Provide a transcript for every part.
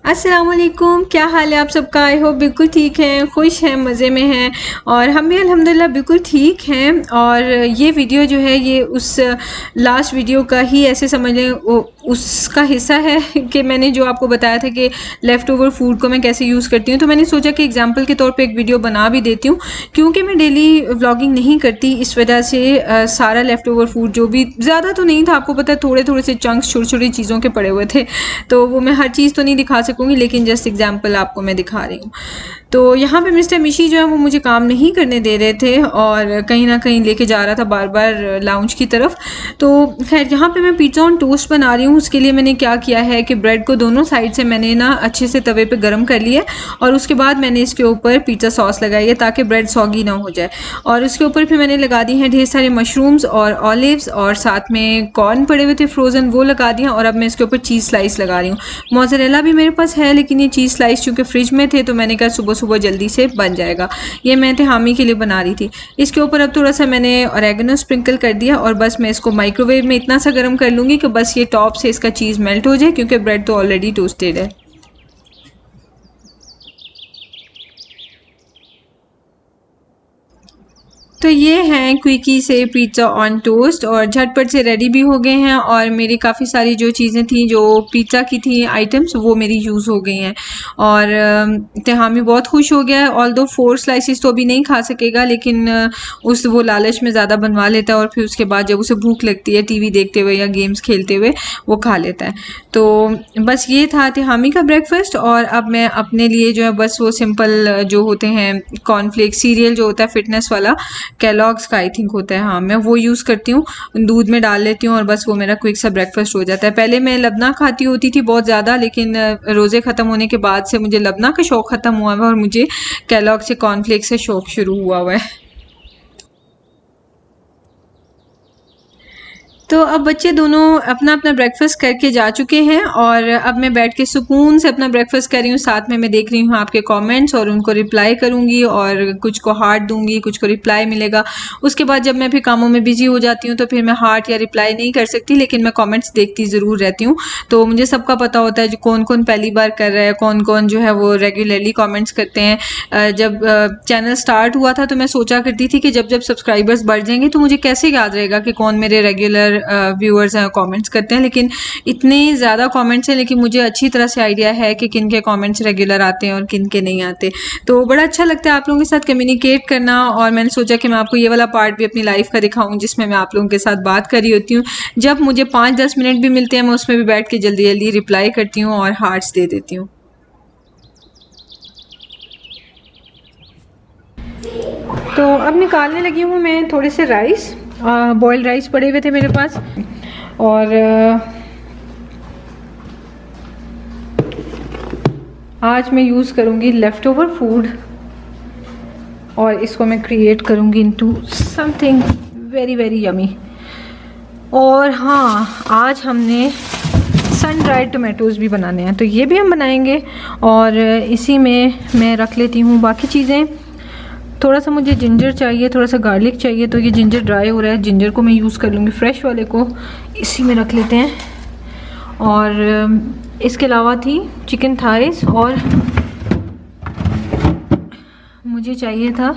अस्सलाम वालेकुम, क्या हाल है आप सबका। आई होप बिल्कुल ठीक हैं, खुश हैं, मज़े में हैं और हम भी अल्हम्दुलिल्लाह बिल्कुल ठीक हैं। और ये वीडियो जो है ये उस लास्ट वीडियो का ही ऐसे समझ लें उसका हिस्सा है कि मैंने जो आपको बताया था कि लेफ़्ट ओवर फूड को मैं कैसे यूज़ करती हूँ। तो मैंने सोचा कि एग्जांपल के तौर पे एक वीडियो बना भी देती हूँ, क्योंकि मैं डेली व्लॉगिंग नहीं करती, इस वजह से सारा लेफ़्ट ओवर फूड जो भी ज़्यादा तो नहीं था, आपको पता है थोड़े थोड़े से चंक्स छोटी छोटी चीज़ों के पड़े हुए थे, तो वो मैं हर चीज़ तो नहीं दिखा सकूँगी, लेकिन जस्ट एग्जांपल आपको मैं दिखा रही हूँ। तो यहाँ पे मिस्टर मिशी जो है वो मुझे काम नहीं करने दे रहे थे और कहीं ना कहीं लेके जा रहा था बार बार लाउंज की तरफ। तो खैर यहाँ पे मैं पिज़्ज़ा ऑन टोस्ट बना रही हूँ। उसके लिए मैंने क्या किया है कि ब्रेड को दोनों साइड से मैंने ना अच्छे से तवे पे गर्म कर लिया और उसके बाद मैंने इसके ऊपर पिज़्ज़ा सॉस लगाई है ताकि ब्रेड सॉगी ना हो जाए। और उसके ऊपर फिर मैंने लगा दी हैं ढेर सारे मशरूम्स और ऑलिव्स और साथ में कॉर्न पड़े हुए थे फ्रोज़न, वो लगा दिया। और अब मैं इसके ऊपर चीज़ स्लाइस लगा रही हूँ। मोज़रेला भी मेरे पास है, लेकिन ये चीज़ स्लाइस चूँकि फ्रिज में थे तो मैंने कहा सुबह सुबह जल्दी से बन जाएगा। ये मैं तिहामी के लिए बना रही थी। इसके ऊपर अब थोड़ा सा मैंने ऑरेगनो स्प्रिंकल कर दिया और बस मैं इसको माइक्रोवेव में इतना सा गर्म कर लूँगी कि बस ये टॉप से इसका चीज़ मेल्ट हो जाए, क्योंकि ब्रेड तो ऑलरेडी टोस्टेड है। तो ये हैं क्विकी से पिज़्ज़ा ऑन टोस्ट और झटपट से रेडी भी हो गए हैं। और मेरी काफ़ी सारी जो चीज़ें थी जो पिज़्ज़ा की थी आइटम्स, वो मेरी यूज़ हो गई हैं। और तेहामी बहुत खुश हो गया है। ऑल्दो 4 स्लाइसेस तो अभी नहीं खा सकेगा, लेकिन उस वो लालच में ज़्यादा बनवा लेता है और फिर उसके बाद जब उसे भूख लगती है टीवी देखते हुए या गेम्स खेलते हुए, वो खा लेता है। तो बस ये था तेहामी का ब्रेकफास्ट। और अब मैं अपने लिए जो है बस वो सिंपल जो होते हैं कॉर्नफ्लेक्स सीरियल जो होता है फिटनेस वाला, केलॉग्स का आई थिंक होता है, हाँ मैं वो यूज़ करती हूँ। दूध में डाल लेती हूँ और बस वो मेरा क्विक सा ब्रेकफास्ट हो जाता है। पहले मैं लबना खाती होती थी बहुत ज़्यादा, लेकिन रोज़े ख़त्म होने के बाद से मुझे लबना का शौक़ ख़त्म हुआ है और मुझे केलॉग से कॉर्नफ्लेक्स से शौक़ शुरू हुआ है। तो अब बच्चे दोनों अपना अपना ब्रेकफास्ट करके जा चुके हैं और अब मैं बैठ के सुकून से अपना ब्रेकफास्ट कर रही हूँ। साथ में मैं देख रही हूँ आपके कमेंट्स और उनको रिप्लाई करूँगी और कुछ को हार्ट दूंगी, कुछ को रिप्लाई मिलेगा। उसके बाद जब मैं फिर कामों में बिजी हो जाती हूँ तो फिर मैं हार्ट या रिप्लाई नहीं कर सकती, लेकिन मैं कॉमेंट्स देखती ज़रूर रहती हूँ। तो मुझे सबका पता होता है जो कौन कौन पहली बार कर रहा है, कौन कौन जो है वो रेगुलरली कॉमेंट्स करते हैं। जब चैनल स्टार्ट हुआ था तो मैं सोचा करती थी कि जब जब सब्सक्राइबर्स बढ़ जाएंगे तो मुझे कैसे याद रहेगा कि कौन मेरे रेगुलर व्यूअर्स हैं, कमेंट्स करते हैं। लेकिन इतने ज़्यादा कमेंट्स हैं, लेकिन मुझे अच्छी तरह से आइडिया है कि किन के कमेंट्स रेगुलर आते हैं और किन के नहीं आते। तो बड़ा अच्छा लगता है आप लोगों के साथ कम्युनिकेट करना। और मैंने सोचा कि मैं आपको ये वाला पार्ट भी अपनी लाइफ का दिखाऊं जिसमें मैं आप लोगों के साथ बात कर रही होती हूँ। जब मुझे 5-10 मिनट भी मिलते हैं मैं उसमें भी बैठ के जल्दी जल्दी रिप्लाई करती हूँ और हार्ट्स दे देती हूँ। तो अब निकालने लगी हूँ मैं थोड़े से राइस, बॉइल्ड राइस पड़े हुए थे मेरे पास। और आज मैं यूज़ करूँगी लेफ़्ट ओवर फूड और इसको मैं क्रिएट करूँगी into something very very yummy. और हाँ, आज हमने सन ड्राइड टोमेटोज़ भी बनाने हैं, तो ये भी हम बनाएंगे। और इसी में मैं रख लेती हूँ बाकी चीज़ें। थोड़ा सा मुझे जिंजर चाहिए, थोड़ा सा गार्लिक चाहिए, तो ये जिंजर ड्राई हो रहा है, जिंजर को मैं यूज़ कर लूँगी, फ्रेश वाले को इसी में रख लेते हैं। और इसके अलावा थी चिकन थाइस और मुझे चाहिए था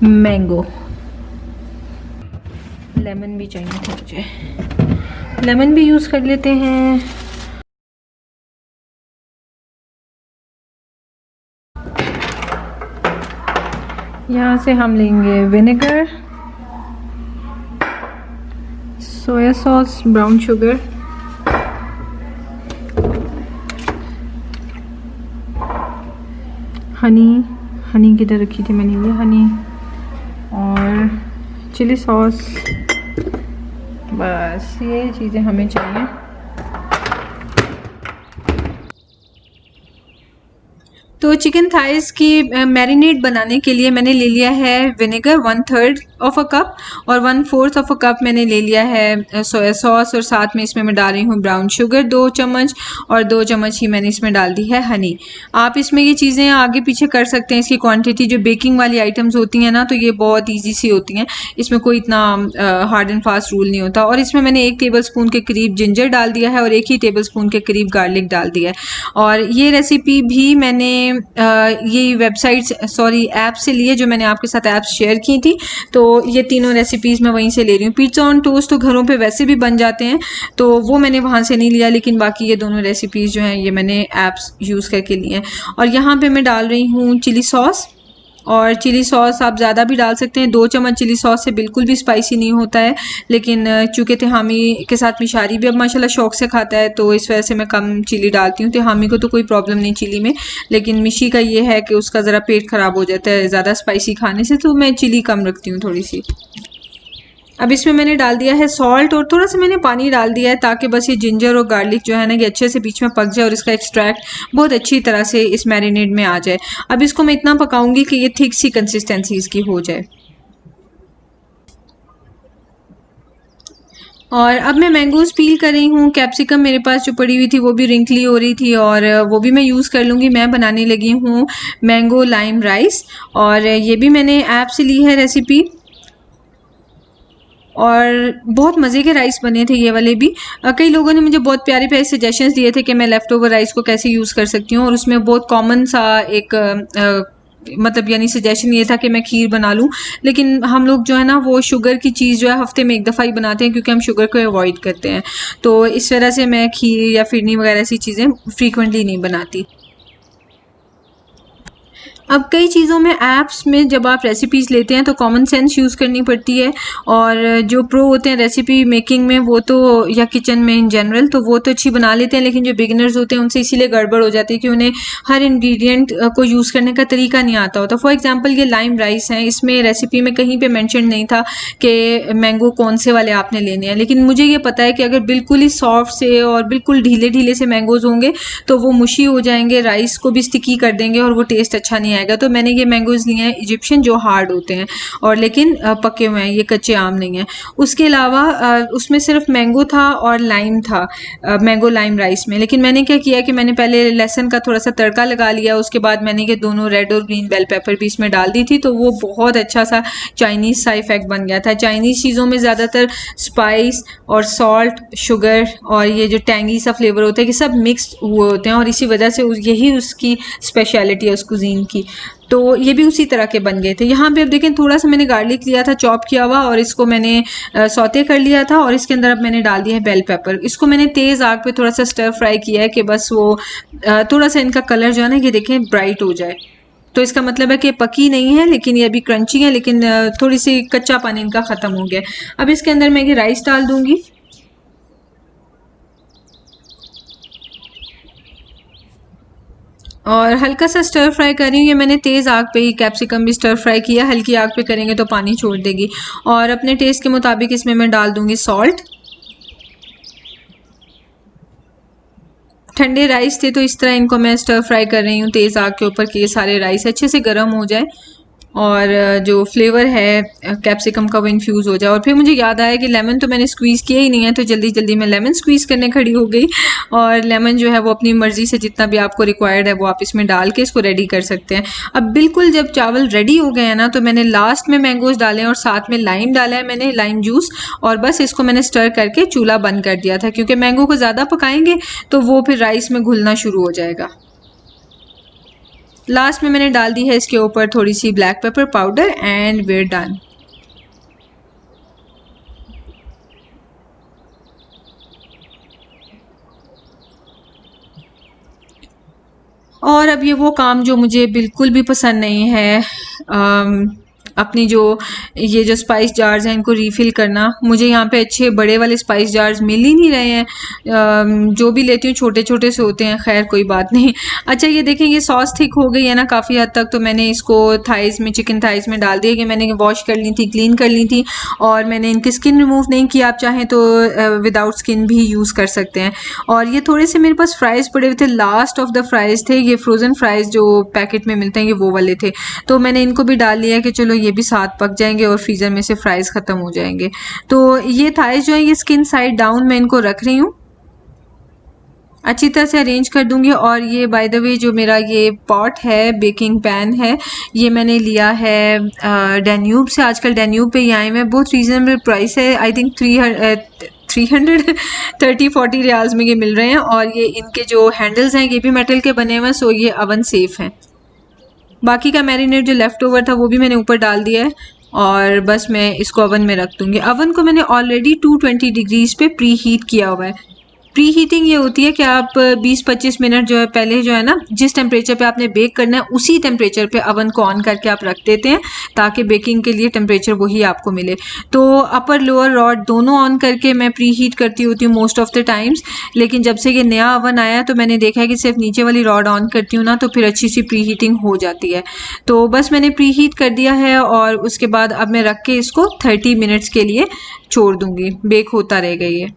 मैंगो, लेमन भी चाहिए था मुझे, लेमन भी यूज़ कर लेते हैं। यहाँ से हम लेंगे vinegar, soya sauce, brown sugar, Honey किधर रखी थी मैंने, ये हनी, और चिली सॉस। बस ये चीज़ें हमें चाहिए। तो चिकन थाइस की मैरिनेट बनाने के लिए मैंने ले लिया है विनेगर 1/3 ऑफ अ कप, और 1/4 ऑफ अ कप मैंने ले लिया है सोया सॉस, और साथ में इसमें मैं डाल रही हूँ ब्राउन शुगर 2 चम्मच, और 2 चम्मच ही मैंने इसमें डाल दी है हनी। आप इसमें ये चीज़ें आगे पीछे कर सकते हैं, इसकी क्वांटिटी जो बेकिंग वाली आइटम्स होती हैं ना, तो ये बहुत ईजी सी होती हैं, इसमें कोई इतना हार्ड एंड फास्ट रूल नहीं होता। और इसमें मैंने 1 टेबल स्पून के करीब जिंजर डाल दिया है और 1 ही टेबल स्पून के करीब गार्लिक डाल दिया है। और ये रेसिपी भी मैंने ये वेबसाइट सॉरी ऐप से ली है, जो मैंने आपके साथ ऐप्स शेयर की थी। तो ये तीनों रेसिपीज़ मैं वहीं से ले रही हूँ। पिज़्ज़ा ऑन टोस्ट तो घरों पे वैसे भी बन जाते हैं, तो वो मैंने वहाँ से नहीं लिया, लेकिन बाकी ये दोनों रेसिपीज़ जो हैं ये मैंने ऐप्स यूज़ करके लिए हैं। और यहाँ पे मैं डाल रही हूँ चिली सॉस, और चिली सॉस आप ज़्यादा भी डाल सकते हैं। 2 चम्मच चिली सॉस से बिल्कुल भी स्पाइसी नहीं होता है, लेकिन चूँकि तिहामी के साथ मिशारी भी अब माशाल्लाह शौक से खाता है, तो इस वजह से मैं कम चिली डालती हूँ। तिहामी को तो कोई प्रॉब्लम नहीं चिली में, लेकिन मिशी का ये है कि उसका ज़रा पेट ख़राब हो जाता है ज़्यादा स्पाइसी खाने से, तो मैं चिली कम रखती हूँ थोड़ी सी। अब इसमें मैंने डाल दिया है सॉल्ट, और थोड़ा सा मैंने पानी डाल दिया है ताकि बस ये जिंजर और गार्लिक जो है ना, ये अच्छे से बीच में पक जाए और इसका एक्सट्रैक्ट बहुत अच्छी तरह से इस मैरिनेड में आ जाए। अब इसको मैं इतना पकाऊंगी कि ये थिक सी कंसिस्टेंसी इसकी हो जाए। और अब मैं मैंगोज़ पील कर रही हूँ। कैप्सिकम मेरे पास जो पड़ी हुई थी वो भी रिंकली हो रही थी, और वो भी मैं यूज़ कर लूँगी। मैं बनाने लगी हूँ मैंगो लाइम राइस, और ये भी मैंने ऐप से ली है रेसिपी, और बहुत मज़े के राइस बने थे ये वाले भी। कई लोगों ने मुझे बहुत प्यारे प्यारे सजेशंस दिए थे कि मैं लेफ़्ट ओवर राइस को कैसे यूज़ कर सकती हूँ, और उसमें बहुत कॉमन सा एक मतलब यानी सजेशन ये था कि मैं खीर बना लूँ, लेकिन हम लोग जो है ना वो शुगर की चीज़ जो है हफ्ते में 1 दफ़ा ही बनाते हैं, क्योंकि हम शुगर को अवॉइड करते हैं। तो इस वजह से मैं खीर या फिरनी वगैरह ऐसी चीज़ें फ्रीक्वेंटली नहीं बनाती। अब कई चीज़ों में ऐप्स में जब आप रेसिपीज़ लेते हैं तो कॉमन सेंस यूज़ करनी पड़ती है, और जो प्रो होते हैं रेसिपी मेकिंग में वो तो, या किचन में इन जनरल, तो वो तो अच्छी बना लेते हैं, लेकिन जो बिगिनर्स होते हैं उनसे इसीलिए गड़बड़ हो जाती है कि उन्हें हर इंग्रेडिएंट को यूज़ करने का तरीका नहीं आता होता। फॉर एग्जांपल ये लाइम राइस है, इसमें रेसिपी में कहीं पे मेंशन नहीं था कि मैंगो कौन से वाले आपने लेने हैं, लेकिन मुझे ये पता है कि अगर बिल्कुल ही सॉफ्ट से और बिल्कुल ढीले ढीले से मैंगोज़ होंगे तो वो मुशी हो जाएंगे, राइस को भी स्टिकी कर देंगे और वो टेस्ट अच्छा नहीं आएगा। तो मैंने ये मैंगोज़ लिए हैं इजिप्शियन, जो हार्ड होते हैं और लेकिन पके हुए हैं, ये कच्चे आम नहीं हैं। उसके अलावा उसमें सिर्फ मैंगो था और लाइम था, मैंगो लाइम राइस में। लेकिन मैंने क्या किया कि मैंने पहले लहसुन का थोड़ा सा तड़का लगा लिया, उसके बाद मैंने ये दोनों रेड और ग्रीन बेल पेपर भी इसमें डाल दी थी, तो वो बहुत अच्छा सा चाइनीज़ सा इफेक्ट बन गया था। चाइनीज़ चीज़ों में ज़्यादातर स्पाइस और सॉल्ट, शुगर और ये जो टैंगी सा फ्लेवर होता है कि सब मिक्स हुए होते हैं, और इसी वजह से यही उसकी स्पेशलिटी है उस कुजीन की। तो ये भी उसी तरह के बन गए थे। यहाँ पे अब देखें, थोड़ा सा मैंने गार्लिक लिया था चॉप किया हुआ, और इसको मैंने सौते कर लिया था, और इसके अंदर अब मैंने डाल दिया है बेल पेपर। इसको मैंने तेज़ आग पे थोड़ा सा स्टर फ्राई किया है कि बस वो थोड़ा सा इनका कलर जो है ना, ये देखें ब्राइट हो जाए। तो इसका मतलब है कि पकी नहीं है, लेकिन ये अभी क्रंची है, लेकिन थोड़ी सी कच्चा पानी इनका ख़त्म हो गया। अब इसके अंदर मैं ये राइस डाल दूँगी, और हल्का सा स्टर फ्राई कर रही हूँ। ये मैंने तेज़ आग पे ही कैप्सिकम भी स्टर फ्राई किया, हल्की आग पे करेंगे तो पानी छोड़ देगी। और अपने टेस्ट के मुताबिक इसमें मैं डाल दूँगी सॉल्ट। ठंडे राइस थे तो इस तरह इनको मैं स्टर फ्राई कर रही हूँ तेज़ आग के ऊपर कि ये सारे राइस अच्छे से गर्म हो जाए, और जो फ्लेवर है कैप्सिकम का वो इन्फ्यूज़ हो जाए। और फिर मुझे याद आया कि लेमन तो मैंने स्क्वीज़ किया ही नहीं है, तो जल्दी जल्दी मैं लेमन स्क्वीज़ करने खड़ी हो गई। और लेमन जो है वो अपनी मर्ज़ी से जितना भी आपको रिक्वायर्ड है वो आप इसमें डाल के इसको रेडी कर सकते हैं। अब बिल्कुल जब चावल रेडी हो गए हैं ना, तो मैंने लास्ट में मैंगोज़ डाले और साथ में लाइम डाला है मैंने, लाइम जूस, और बस इसको मैंने स्टर करके चूल्हा बंद कर दिया था, क्योंकि मैंगो को ज़्यादा पकाएंगे तो वो फिर राइस में घुलना शुरू हो जाएगा। लास्ट में मैंने डाल दी है इसके ऊपर थोड़ी सी black pepper powder, and we're done. और अब ये वो काम जो मुझे बिल्कुल भी पसंद नहीं है, अपनी जो ये जो स्पाइस जार्स हैं इनको रीफ़िल करना। मुझे यहाँ पे अच्छे बड़े वाले स्पाइस जार्स मिल ही नहीं रहे हैं, जो भी लेती हूँ छोटे छोटे से होते हैं। खैर कोई बात नहीं। अच्छा ये देखें, ये सॉस थिक हो गई है ना काफ़ी हद तक, तो मैंने इसको थाइस में, चिकन थाइस में डाल दिया कि मैंने वॉश कर ली थी, क्लीन कर ली थी, और मैंने इनकी स्किन रिमूव नहीं की। आप चाहें तो विदाउट स्किन भी यूज़ कर सकते हैं। और ये थोड़े से मेरे पास फ्राइज़ पड़े हुए थे, लास्ट ऑफ द फ्राइज़ थे ये, फ्रोज़न फ्राइज़ जो पैकेट में मिलते हैं ये वो वाले थे, तो मैंने इनको भी डाल लिया कि चलो ये भी साथ पक जाएंगे और फ्रीज़र में से फ्राइज़ ख़त्म हो जाएंगे। तो ये थाइस जो है ये स्किन साइड डाउन मैं इनको रख रही हूँ, अच्छी तरह से अरेंज कर दूंगी। और ये बाय द वे जो मेरा ये पॉट है, बेकिंग पैन है, ये मैंने लिया है डैन्यूब से। आजकल डैन्यूब पे ही आए हैं, बहुत रीज़नेबल प्राइस है, आई थिंक 330-40 रियाल्स में ये मिल रहे हैं। और ये इनके जो हैंडल्स हैं ये भी मेटल के बने हुए हैं, सो ये ओवन सेफ़ हैं। बाकी का मैरिनेट जो लेफ़्ट ओवर था वो भी मैंने ऊपर डाल दिया है, और बस मैं इसको ओवन में रख दूँगी। ओवन को मैंने ऑलरेडी 220 डिग्रीज़ पे प्री हीट किया हुआ है। प्री हीटिंग ये होती है कि आप 20-25 मिनट जो है पहले जो है ना, जिस टेम्परेचर पे आपने बेक करना है उसी टेम्परेचर पे ओवन को ऑन करके आप रख देते हैं, ताकि बेकिंग के लिए टेम्परेचर वही आपको मिले। तो अपर लोअर रॉड दोनों ऑन करके मैं प्री हीट करती होती हूँ मोस्ट ऑफ द टाइम्स, लेकिन जब से ये नया ओवन आया तो मैंने देखा है कि सिर्फ नीचे वाली रॉड ऑन करती हूँ ना तो फिर अच्छी सी प्री हीटिंग हो जाती है। तो बस मैंने प्री हीट कर दिया है, और उसके बाद अब मैं रख के इसको 30 मिनट्स के लिए छोड़ दूँगी, बेक होता रहेगा ये।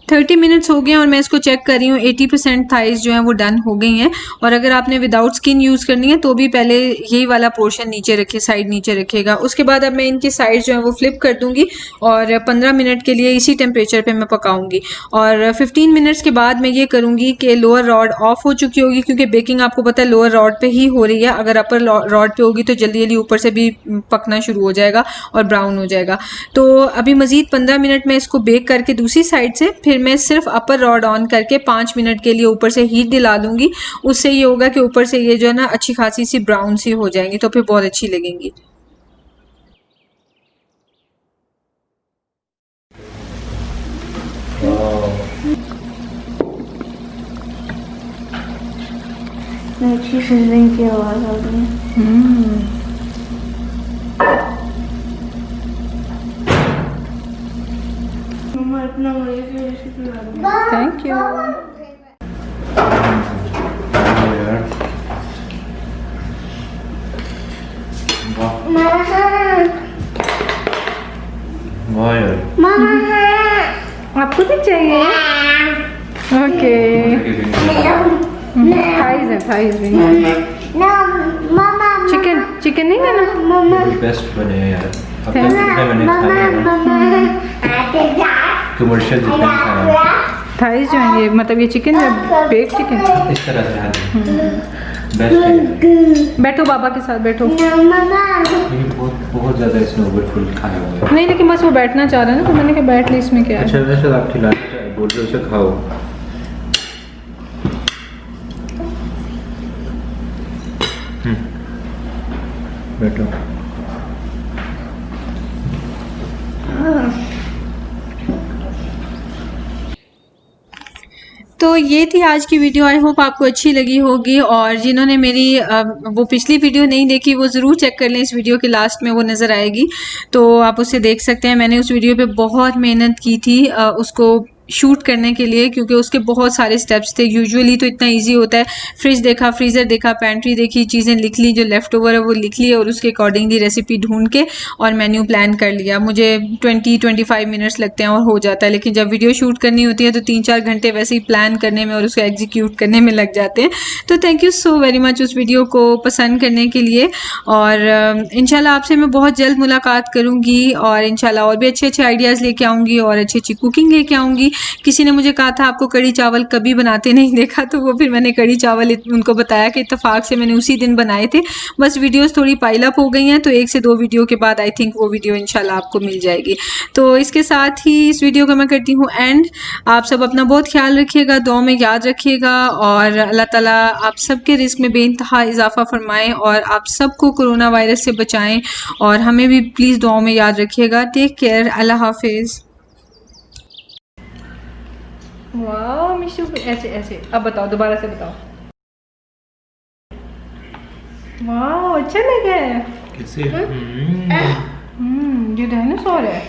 30 मिनट्स हो गए हैं और मैं इसको चेक कर रही हूँ, 80% थाइस जो हैं वो डन हो गई हैं। और अगर आपने विदाउट स्किन यूज़ करनी है तो भी पहले यही वाला पोर्शन नीचे रखिए, साइड नीचे रखिएगा। उसके बाद अब मैं इनकी साइड जो है वो फ्लिप कर दूँगी और 15 मिनट के लिए इसी टेम्परेचर पे मैं पकाऊँगी। और 15 मिनट्स के बाद मैं ये करूँगी कि लोअर रॉड ऑफ हो चुकी होगी, क्योंकि बेकिंग आपको पता है लोअर रॉड पर ही हो रही है। अगर अपर रॉड पर होगी तो जल्दी जल्दी ऊपर से भी पकना शुरू हो जाएगा और ब्राउन हो जाएगा। तो अभी मज़ीद 15 मिनट में इसको बेक करके दूसरी साइड से फिर मैं सिर्फ अपर रॉड ऑन करके 5 मिनट के लिए ऊपर से हीट दिला दूंगी। उससे ये होगा कि ऊपर से ये जो है ना अच्छी खासी सी ब्राउन सी हो जाएंगी, तो फिर बहुत अच्छी लगेंगी। अच्छी सिजलिंग की आवाज़ आ रही है। मम्मा इतना थैंक यू। आपको भी चाहिए? ओके। थाइस है, थाइस भी। चिकन चिकन नहीं लेना? बेस्ट बने हैं यार, अब तक जितने मैंने खाए हैं कमर्शियल जितने खाए हैं। थाइस जो है ये, मतलब ये चिकन है, बेक चिकन इस तरह से बेस्ट है। बैठो बाबा के साथ बैठो। ये बहुत ज़्यादा इसने ओवरफुल खाया हुआ है। नहीं लेकिन बस वो बैठना चाह रहा है ना, तो मैंने कहा बैठ ली, इसमें क्या है। अच्छा वैसे आप खिला बोल रहे उसे खाओ। बैठो। तो ये थी आज की वीडियो, आई होप आपको अच्छी लगी होगी। और जिन्होंने मेरी वो पिछली वीडियो नहीं देखी वो ज़रूर चेक कर लें, इस वीडियो के लास्ट में वो नज़र आएगी, तो आप उससे देख सकते हैं। मैंने उस वीडियो पे बहुत मेहनत की थी उसको शूट करने के लिए, क्योंकि उसके बहुत सारे स्टेप्स थे। यूजुअली तो इतना इजी होता है, फ्रिज देखा, फ्रीज़र देखा, पेंट्री देखी, चीज़ें लिख ली, जो लेफ़्ट ओवर है वो लिख ली और उसके अकॉर्डिंगली रेसिपी ढूंढ के और मेन्यू प्लान कर लिया। मुझे 20-25 मिनट्स लगते हैं और हो जाता है, लेकिन जब वीडियो शूट करनी होती है तो 3-4 घंटे वैसे ही प्लान करने में और उसको एग्जीक्यूट करने में लग जाते हैं। तो thank you so very much उस वीडियो को पसंद करने के लिए। और इंशाल्लाह आपसे मैं बहुत जल्द मुलाकात करूँगी और इंशाल्लाह और भी अच्छे अच्छे आइडियाज़ लेके आऊँगी और अच्छी अच्छी कुकिंग लेके आऊँगी। किसी ने मुझे कहा था आपको कड़ी चावल कभी बनाते नहीं देखा, तो वो फिर मैंने कड़ी चावल उनको बताया कि इत्तेफाक से मैंने उसी दिन बनाए थे। बस वीडियोस थोड़ी पाइल अप हो गई हैं, तो 1 से 2 वीडियो के बाद आई थिंक वो वीडियो इंशाल्लाह आपको मिल जाएगी। तो इसके साथ ही इस वीडियो को मैं करती हूँ एंड। आप सब अपना बहुत ख्याल रखिएगा, दुआ में याद रखिएगा और अल्लाह ताला आप सबके रिस्क में बेइंतहा इजाफा फरमाएं और आप सबको कोरोना वायरस से बचाएं और हमें भी प्लीज़ दुआ में याद रखिएगा। टेक केयर, अल्लाह हाफिज़। वाह मिशू, ऐसे ऐसे। अब बताओ, दोबारा से बताओ। वाह अच्छा लगा है। कैसे ये डायनासोर है,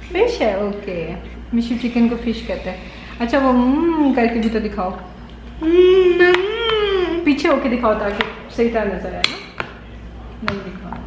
फिश है। ओके, मिशु चिकन को फिश कहते हैं। अच्छा वो करके भी तो दिखाओ, पीछे होके दिखाओ ताकि सही तरह नजर आए ना। नहीं दिखाओ।